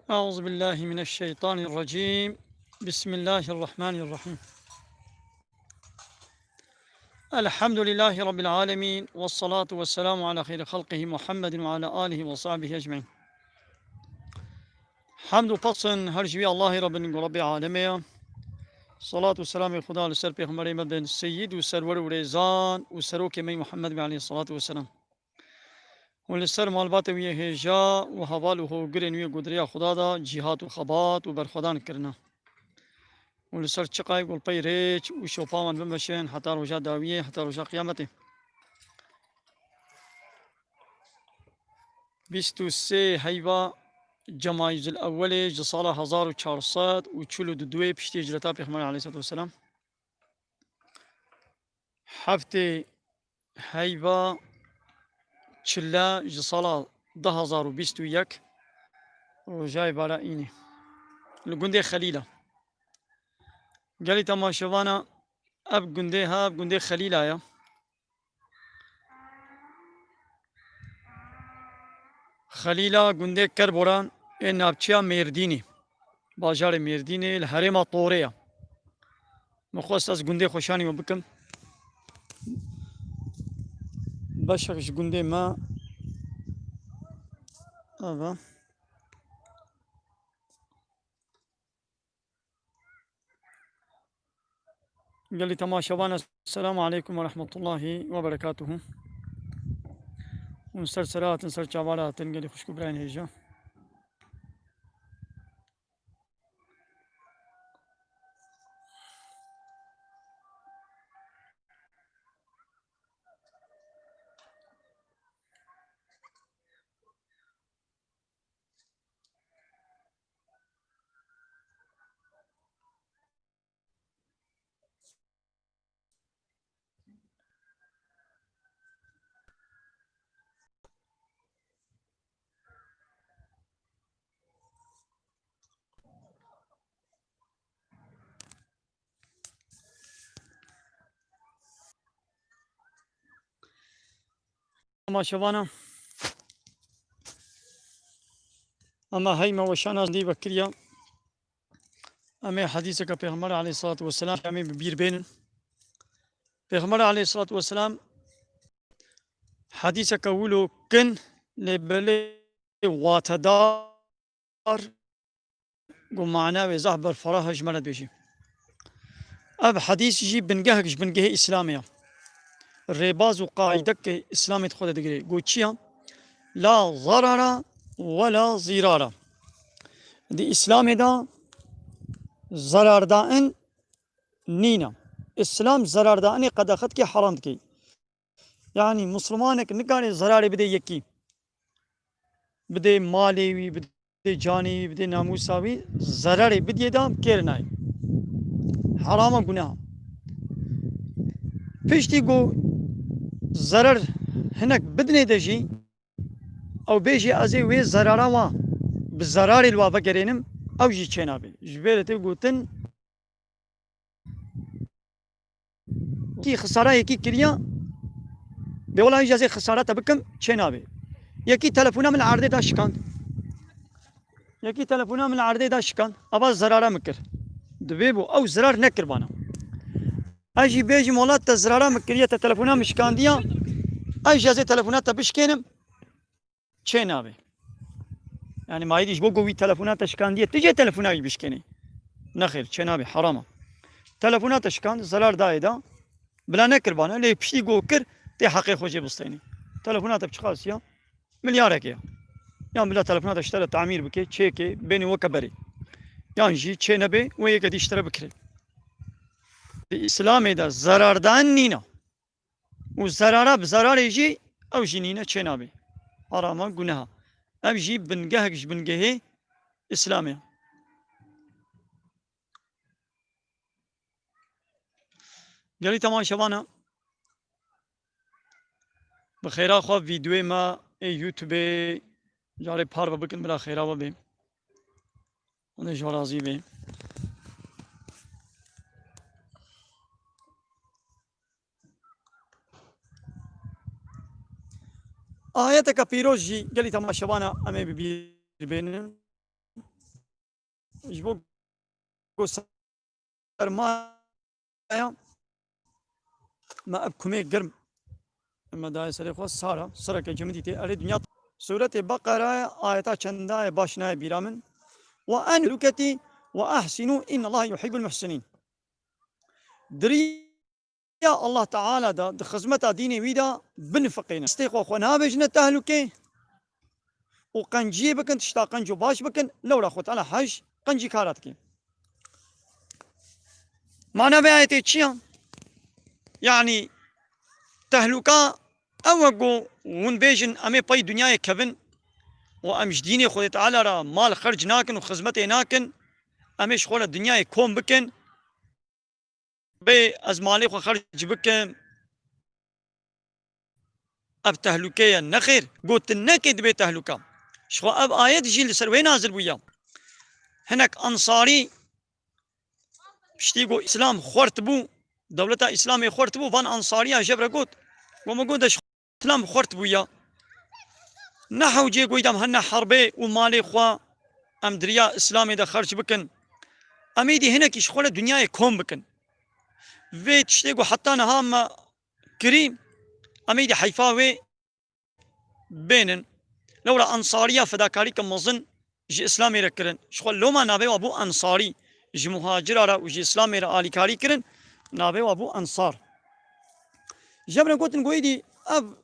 أعوذ بالله من الشيطان الرجيم. بسم الله الرحمن الرحيم. الحمد لله رب العالمين، والصلاة والسلام على خير خلقه محمد وعلى آله وصحبه أجمعين. حمد و پسن هر جوی الله رب العالمين. صلاة والسلام خدا لسر پیغمبر مدن سید و سرور و ریزان و سروک می محمد علیه الصلاة والسلام و لسر مالبات وی هجا و حوال و گرن وی گدریا خدا دا جهاد و خبات و برخدان کرنا و لسر چقای گل پی ریچ و شوپاوان بمشن حتی رجا داویه حتی رجا قیامته. 23 هیوا جمایز الاول جسال 1442 پشتی هجرتا پیغمبر علیه الصلاة والسلام. هفته هیوا چلا جسال 1021 رجای بالا اینه لگنده خلیله قالي تماشوانا اب گنده ها گنده خلیل آیا خلیلا گنده کربوران این نابچیا میردینی باجار میردینی الحرم طوریه مخواست از گنده خوشانی و بکم بشکش گنده ما آبا قال لي تماشوانا السلام عليكم ورحمة الله وبركاته. ونسر سرات نسر چاوالات قال لي خوشكو براين هيجا. تماشوانا اما هيما وشانا دي بكريا اما حديثك پیغمبر عليه الصلاة والسلام اما ببير بين پیغمبر عليه الصلاة والسلام حديثك اولو كن لبلي واتدار قو معناه زهبر فراها جملت بيجي اب حديث يجي بنجهكش بنجه اسلامية الرباز وقاعدك اسلامي خود دقري قو تشيا لا ضرر ولا ضرار دي اسلامي دا ضرر دائن نينا اسلام ضرر دائن قد اخذ كي حرام كي يعني مسلمانك نقاني ضرر بده يكي بده مالي بده جاني بده ناموساوي ضرر بده دام كيرناي حرام گناه پشتی گو ضرر هناك بدني دجي او بيجي ازي وي ضررا وا بضرر الوا بگرينم او جي چنابي جبرت گوتن كي خساره يكي كريا بولا اجازه خساره تبكم چنابي يكي تلفونا من العرض دا شكان يكي تلفونا من العرض دا شكان ابا ضرر مكر دبيبو او ضرر نكر بانا اجي بيجي مولات تزرارا مكريه تلفونا مشكان ديا اجازه تلفونات بشكينم چنابي يعني ما يديش بوقوي تلفونات شكان ديا تجي تلفونات بشكيني نخير چنابي حرامه تلفونات شكان ضرر دايدا بلا نكر بانا لي بشي جو كر تي حقي خوجي بسطيني تلفونات بشخاص يا مليارك يا بلا تلفونات اشترى تعمير بكي تشيكي بيني وكبري يعني جي چنبي ويك دي اشترى بكري الإسلام دا ضرر دان نينا وزرارة بزرار يجي أو جنينة چنابي حراما گناها أم جي بنجهكش بنجهي إسلامي قالي تمام شبانا بخيرا خوا فيديو ما يوتيوب جاري بار بكن بلا خيرا وبي انا جوازي بي آياتك بيروجي قالي تمام شبانا أمي ببين جبو سرمايا ما أبكمي قرم ما داعي سريخو سارة سرك جمديتي أري دنيا سورة بقرة آيات چنداء باشنا بيرامن وأن لكتي وأحسنوا إن الله يحب المحسنين دري يا الله تعالى دا خزمة ديني ويدا بنفقين استيقوا خونا بجنة تهلكي وقنجي بكن تشتا قنجو باش بكن لو را خوت على حج قنجي كاراتكي معنى بآياتي تشيا يعني تهلكا اوغو ون بيجن امي باي دنيا كبن وامش ديني خود تعالى را مال خرج ناكن وخزمتي ناكن امش خول الدنيا كوم بكن بي ازمالي خو خرج بكن اب تهلكيا نخير قلت النكد بي تهلكا شخو اب آيات جيل سروي نازل ويا هناك انصاري بشتيقو اسلام خورت بو دولة اسلامي خورت بو فان انصاريا جبر قلت وما قلت اسلام خورت بويا نحو جي قويدام هنا حربي ومالي خوا ام دريا اسلامي دا خرج بكن اميدي هناك يشخول الدنيا كوم بكن في تشتيقو حتى نهام كريم اميدي حيفاوي بينن لولا انصاريا فداكاري كمظن جي اسلامي ركرن شخول لو ما نابي وابو انصاري جي مهاجر وجي اسلامي را آلي كاري كرن نابي وابو انصار جبنا قلت نقويدي اب